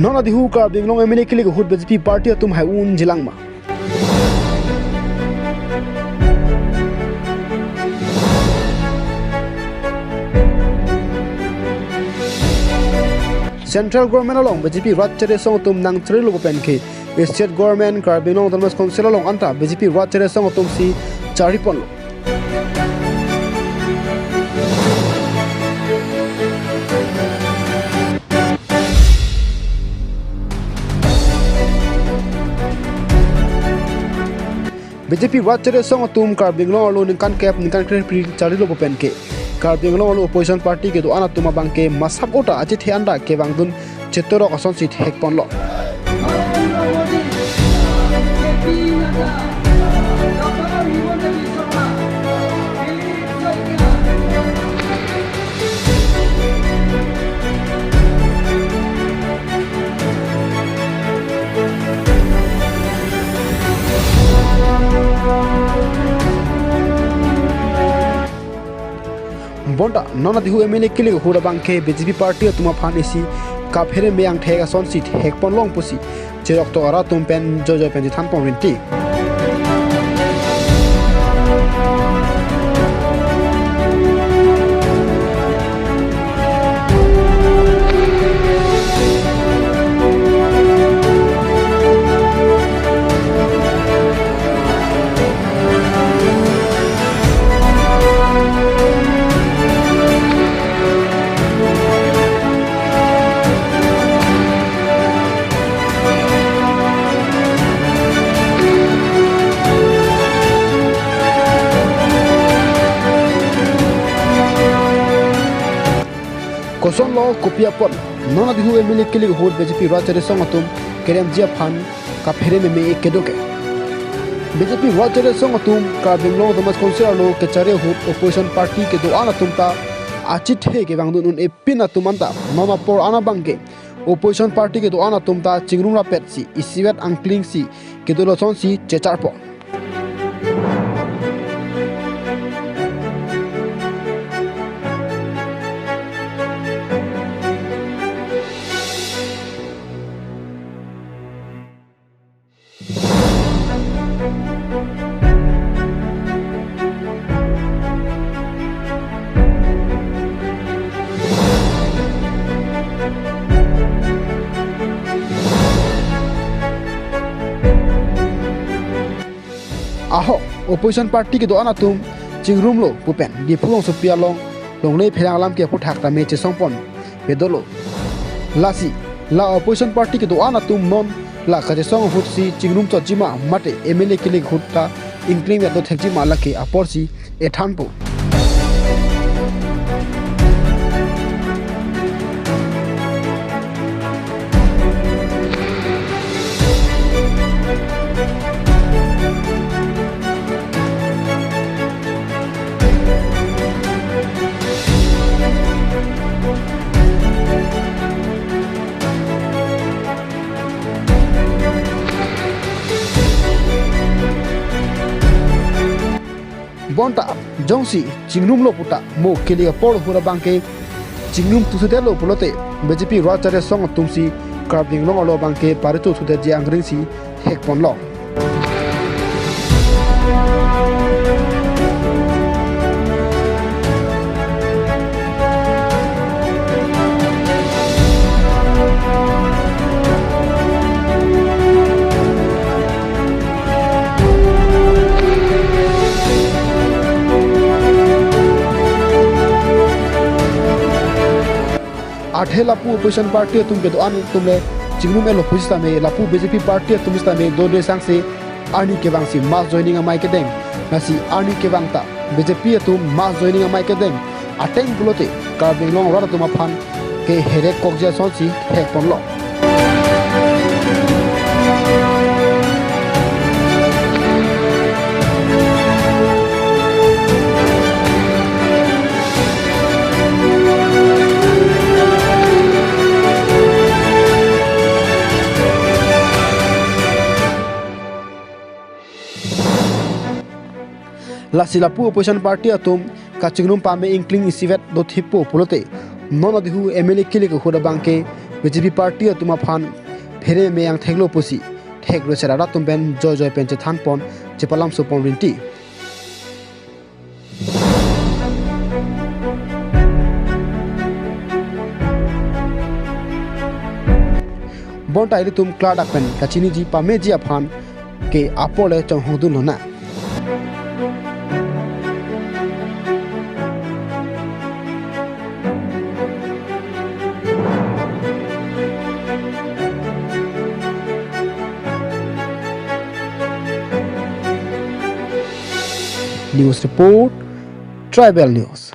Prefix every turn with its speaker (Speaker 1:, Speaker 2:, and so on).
Speaker 1: non adihu ka binglong MLA kilik ahut BJP party atum hai un jilang ma central government along BJP ratchere song tum nang trilo pen ke state government ka binglong dalmas council along anta BJP ratchere song tum si charipon lo BJP ratchere song tum ka binglong lo ningkan cap ningkan pri charilo pen ke ka binglong lo opposition party ke do ana tuma bangke masap ota achi thianda ke bangdun chetoro ason sit hekpon lo bonda non adihu MLA kilik hura bangke BJP party tuma phanisi ka phere meyang thega son sit hekpon long pusi cherok to ara tum pen jojo pen than pon rinti koson lo kopia pon non adihu MLA kilik hut BJP ratchere song atum kerem jia phan ka phere me ekedoke BJP ratchere song atum ka binglong damas council lo ke chare hut opposition party ke do ana tum ta achi the ke bangdun un epina tumanta mama por ana bangke opposition party ke do ana tum ta chingrung ra pet si isiwet angkling si ke do lo son si checharpo ahut opposition party ke do ana tum chingrum lo pupen di phulong supia long longlei pherang lam ke puthak ta me che songpon pedolo lasi la opposition party ke do ana tum non la ka je song hut si chingrum to jima mate MLA kilik hutta inclime do thekji mala ke apor si ethanpo bonta jongsi chingnum lo puta mo keli por hura bangke chingnum tu sute lo pulote BJP ratchere song tumsi karbing lo lo bangke parito sute ji angring si hekpon lo आठे लापू opposition party तुम के दो आने तुमले चिंगनु में लो पुजिता में लापू BJP party तुम इस्ता में दो सांग से आनी के वांग सी mass joining अमाई के दें नसी आनी के वांग ता BJP तुम mass joining अमाई के दें अटेंग बुलोते कार बिंगलों वाला तुम अफान के हेरे कोक्जिया सोंसी हेक पन लो lasilapu opposition party atum kachingnum pame inkling isivet do thipo pulote non adihu MLA kilik hoda bangke BJP party atuma phan phere me yang theglo pusi thek ro serara tumben joy pen che than pon che palam so pon rinti bon tai tum klada pen kachini ji pa me ji aphan ke apole chong hodun lona News Report, Tribal News.